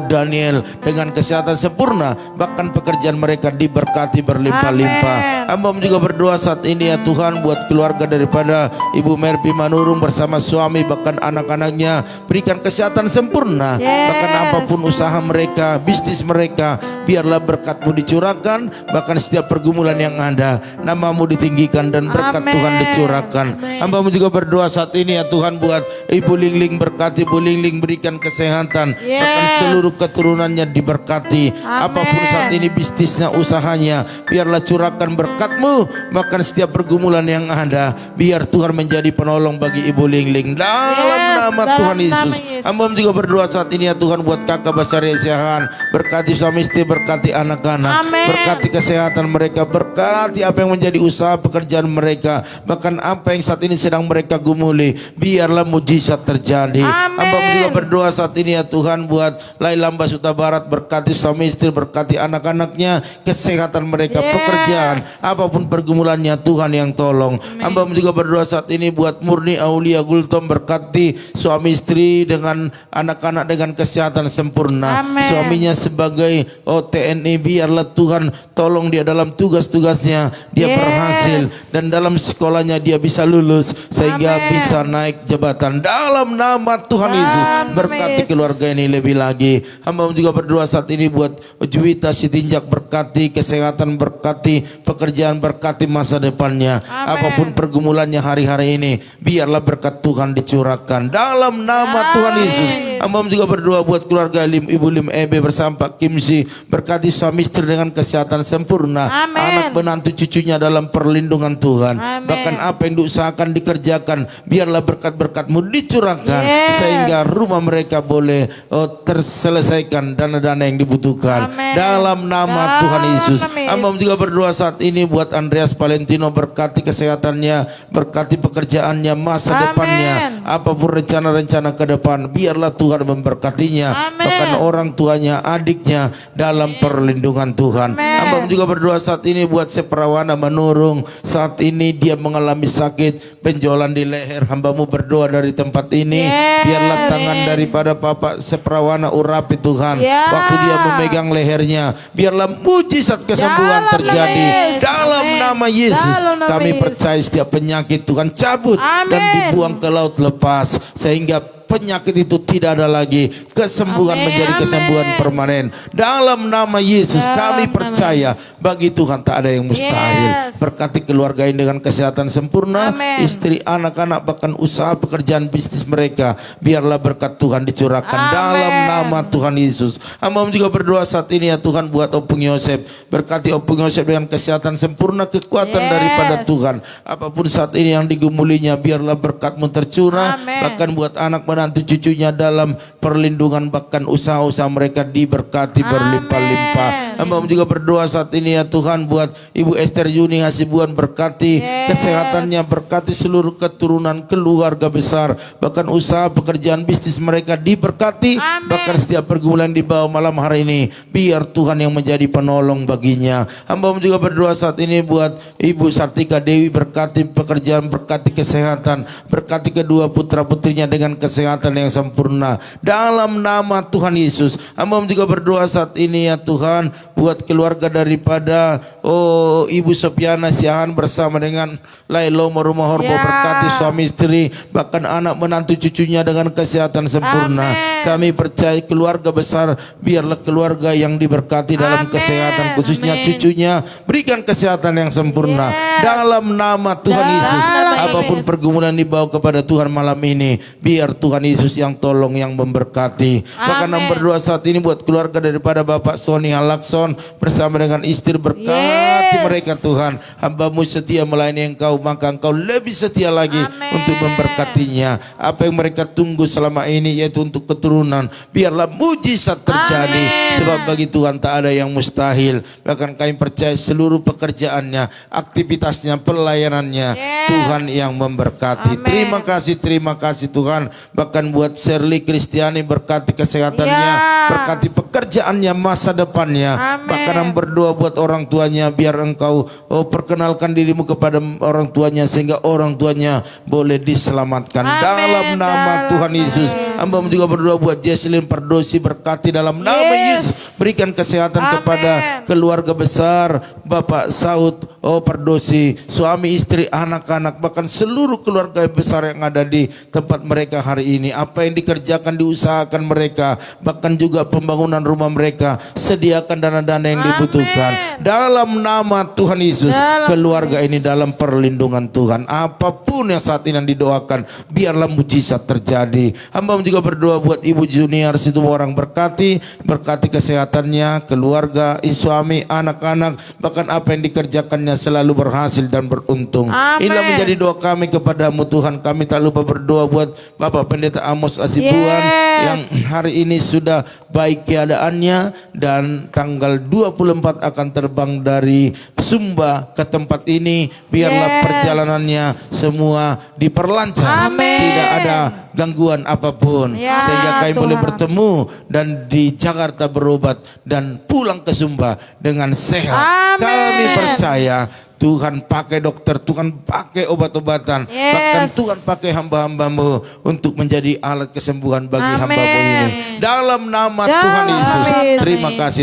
Daniel dengan kesehatan sempurna, bahkan pekerjaan mereka diberkati berlimpah-limpah. Hamba juga berdoa saat ini ya Tuhan, buat keluarga daripada Ibu Merpi Manurung bersama suami, bahkan anak-anaknya, berikan kesehatan sempurna. Bahkan apapun usaha mereka, bisnis mereka, biarlah berkat-Mu dicurahkan. Bahkan setiap pergumulan yang ada, nama-Mu ditinggikan dan berkat Tuhan dicurahkan. Hamba juga berdoa saat ini ya Tuhan, buat Ibu Lingling, berkati Ibu Lingling, berikan kesehatan, bahkan seluruh keturunannya diberkati. Apapun saat ini bisnisnya, usahanya, biarlah curahkan berkat-Mu. Bahkan setiap pergumulan yang ada, biar Tuhan menjadi penolong bagi Ibu Lingling dalam nama Tuhan Yesus. Hamba juga berdoa saat ini ya Tuhan, buat kakak Basari Siahan, berkati suami istri, berkati anak-anak, berkati kesehatan mereka, berkati apa yang menjadi usaha pekerjaan mereka, bahkan apa yang saat ini sedang mereka gumuli, biarlah mujizat terjadi. Hamba juga berdoa saat ini ya Tuhan, buat Laila Basuta Barat, berkati suami istri, berkati anak-anaknya, kesehatan mereka, pekerjaan, apapun pergumulannya Tuhan yang tolong. Hamba juga berdoa saat ini buat Murni Aulia Gultom, berkati suami istri dengan anak-anak dengan kesehatan sempurna. Suaminya sebagai TNI, biarlah Tuhan tolong dia dalam tugas-tugasnya, dia berhasil, dan dalam sekolahnya dia bisa lulus sehingga bisa naik jabatan dalam nama Tuhan Yesus. Berkati keluarga ini lebih lagi. Hamba juga berdoa saat ini buat Juwita Sitinjak, berkati kesehatan, berkati pekerjaan, berkati masa depannya. Apapun pergumulannya hari-hari ini, biarlah berkat Tuhan dicurahkan dalam nama Tuhan Yesus. Hamba juga berdoa buat keluarga Ibu Lim Ebe bersama Pak Kimsi, berkati suami istri dengan kesehatan sempurna, anak menantu cucunya dalam perlindungan Tuhan. Bahkan apa yang diusahakan, dikerjakan, biarlah berkat-berkat-Mu dicurahkan, sehingga rumah mereka boleh terselesaikan dana-dana yang dibutuhkan dalam nama Tuhan Yesus. Hamba juga berdoa saat ini buat Andreas Valentino, berkati kesehatannya, berkati pekerjaannya, masa depannya, apapun rencana-rencana ke depan, biarlah Tuhan memberkatinya, bahkan orang tuanya, adiknya dalam perlindungan Tuhan. Hamba juga berdoa saat ini buat Seperawana Manurung, saat ini dia mengalami sakit penjualan di leher. Hamba-Mu berdoa dari tempat ini, biarlah tangan daripada Bapak Seperawana urapi Tuhan, waktu dia memegang lehernya, biarlah mujizat kesembuhan terjadi dalam nama Yesus. Kami percaya setiap penyakit Tuhan cabut dan dibuang ke laut lepas, sehingga penyakit itu tidak ada lagi, kesembuhan menjadi kesembuhan permanen dalam nama Yesus. Kami percaya bagi Tuhan tak ada yang mustahil. Berkati keluarga ini dengan kesehatan sempurna, istri, anak-anak, bahkan usaha pekerjaan bisnis mereka, biarlah berkat Tuhan dicurahkan dalam nama Tuhan Yesus. Hamba juga berdoa saat ini ya Tuhan buat Opung Yosef, berkati Opung Yosef dengan kesehatan sempurna, kekuatan daripada Tuhan. Apapun saat ini yang digumulinya, biarlah berkat-Mu tercurah. Bahkan buat anak menantu cucunya dalam perlindungan, bahkan usaha-usaha mereka diberkati berlimpah-limpah. Hamba juga berdoa saat ini ini ya Tuhan, buat Ibu Esther Yuni Hasibuan, berkati kesehatannya, berkati seluruh keturunan keluarga besar, bahkan usaha pekerjaan bisnis mereka diberkati. Bahkan setiap pergumulan di bawah malam hari ini, biar Tuhan yang menjadi penolong baginya. Hamba juga berdoa saat ini buat Ibu Sartika Dewi, berkati pekerjaan, berkati kesehatan, berkati kedua putra putrinya dengan kesehatan yang sempurna dalam nama Tuhan Yesus. Hamba juga berdoa saat ini ya Tuhan, buat keluarga daripada Ibu Sopiana Siahan bersama dengan Lailo Rumah Horbo, berkati suami istri, bahkan anak menantu cucunya dengan kesehatan sempurna. Kami percaya keluarga besar, biarlah keluarga yang diberkati dalam kesehatan, khususnya cucunya, berikan kesehatan yang sempurna dalam nama Tuhan Yesus. Apapun pergumulan dibawa kepada Tuhan malam ini, biar Tuhan Yesus yang tolong, yang memberkati. Bahkan berdoa saat ini buat keluarga daripada Bapak Sony Halakson bersama dengan istri, berkati mereka Tuhan. Hamba-Mu setia melayani Engkau, maka Engkau lebih setia lagi untuk memberkatinya. Apa yang mereka tunggu selama ini, yaitu untuk keturunan, biarlah mujizat terjadi. Sebab bagi Tuhan tak ada yang mustahil. Bahkan kami percaya seluruh pekerjaannya, aktivitasnya, pelayanannya, Tuhan yang memberkati. Terima kasih Tuhan. Bahkan buat Shirley Kristiani, berkati kesehatannya, berkati pekerjaannya, masa depannya. Bahkan berdoa buat orang tuanya, biar Engkau perkenalkan dirimu kepada orang tuanya, sehingga orang tuanya boleh diselamatkan dalam nama Tuhan Yesus. Hamba juga berdoa buat Jesslyn Pardosi, berkati dalam nama Yesus. Berikan kesehatan kepada keluarga besar Bapak Saud Pardosi, suami istri, anak-anak, bahkan seluruh keluarga besar yang ada di tempat mereka hari ini. Apa yang dikerjakan, diusahakan mereka, bahkan juga pembangunan rumah mereka, sediakan dana-dana yang dibutuhkan dalam nama Tuhan Yesus. Keluarga ini dalam perlindungan Tuhan. Apapun yang saat ini yang didoakan, biarlah mujizat terjadi. Hamba juga berdoa buat Ibu Junior situ orang, berkati kesehatannya, keluarga, suami, anak-anak, bahkan apa yang dikerjakannya selalu berhasil dan beruntung. Inilah menjadi doa kami kepadamu Tuhan. Kami tak lupa berdoa buat Bapak Pendeta Amos Asibuan yang hari ini sudah baik keadaannya, dan tanggal 24 akan terbang dari Sumba ke tempat ini. Biarlah perjalanannya semua diperlancar, tidak ada gangguan apapun, sehingga kami boleh bertemu dan di Jakarta berobat dan pulang ke Sumba dengan sehat. Kami percaya Tuhan pakai dokter, Tuhan pakai obat-obatan, bahkan Tuhan pakai hamba-Hamba-Mu untuk menjadi alat kesembuhan bagi hamba-Mu ini. Dalam nama Tuhan Yesus,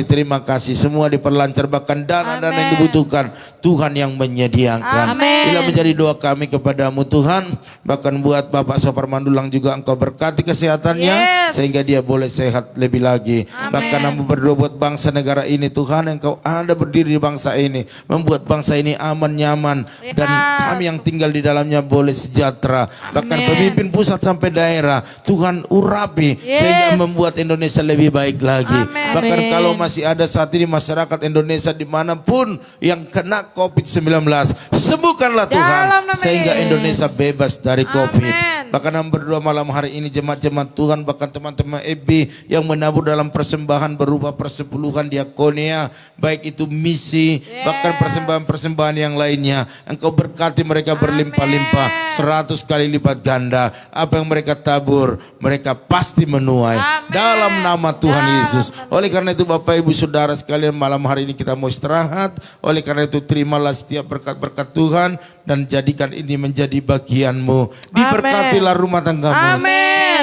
terima kasih. Semua diperlancar, bahkan dana-dana yang dibutuhkan Tuhan yang menyediakan. Inilah menjadi doa kami kepadamu Tuhan. Bahkan buat Bapak Sopar Mandulang juga Engkau berkati kesehatannya, sehingga dia boleh sehat lebih lagi. Bahkan Hamba berdoa buat bangsa negara ini Tuhan, Engkau ada berdiri di bangsa ini, membuat bangsa ini aman, nyaman, dan kami yang tinggal di dalamnya boleh sejahtera. Bahkan pemimpin pusat sampai daerah Tuhan urapi, sehingga membuat Indonesia lebih baik lagi. Bahkan kalau masih ada saat ini masyarakat Indonesia dimanapun yang kena COVID-19, sembuhkanlah Tuhan, sehingga Indonesia bebas dari COVID. Bahkan Hamba berdoa malam hari ini jemaat-jemaat Tuhan, bahkan teman-teman EB yang menabur dalam persembahan berupa persepuluhan, diakonia, baik itu misi, bahkan persembahan-persembahan yang lainnya. Engkau berkati mereka berlimpah-limpah, 100 kali lipat ganda. Apa yang mereka tabur, mereka pasti menuai dalam nama Tuhan Yesus. Oleh karena itu Bapak Ibu Saudara sekalian, malam hari ini kita mau istirahat. Oleh karena itu terimalah setiap berkat-berkat Tuhan dan jadikan ini menjadi bagianmu. Diberkatilah rumah tanggamu,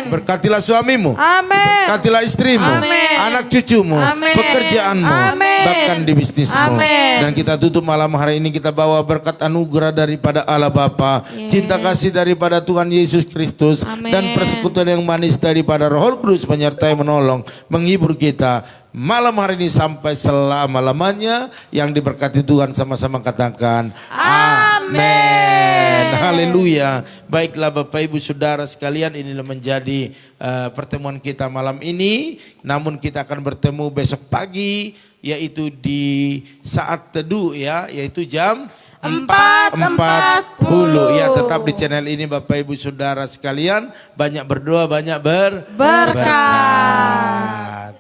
berkatilah suamimu, berkatilah istrimu, anak cucumu, pekerjaanmu, bahkan di bisnismu. Dan kita tutup malam hari ini, kita bawa berkat anugerah daripada Allah Bapa, cinta kasih daripada Tuhan Yesus Kristus, dan persekutuan yang manis daripada Roh Kudus menyertai, menolong, menghibur kita malam hari ini sampai selama-lamanya. Yang diberkati Tuhan sama-sama katakan amin. Haleluya. Baiklah Bapak Ibu Saudara sekalian, inilah menjadi pertemuan kita malam ini. Namun kita akan bertemu besok pagi, yaitu di saat teduh ya, yaitu jam 4.40 ya. Tetap di channel ini Bapak Ibu Saudara sekalian. Banyak berdoa, banyak berkat.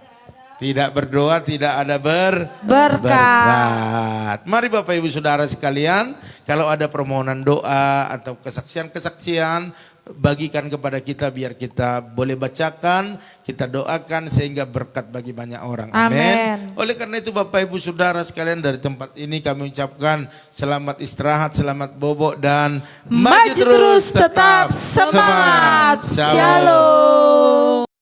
Tidak berdoa tidak ada Berkat. berkat. Mari Bapak Ibu Saudara sekalian, kalau ada permohonan doa atau kesaksian-kesaksian, bagikan kepada kita biar kita boleh bacakan, kita doakan sehingga berkat bagi banyak orang. Amin. Oleh karena itu Bapak Ibu Saudara sekalian, dari tempat ini kami ucapkan selamat istirahat, selamat bobok dan Maju terus tetap semangat. Shalom.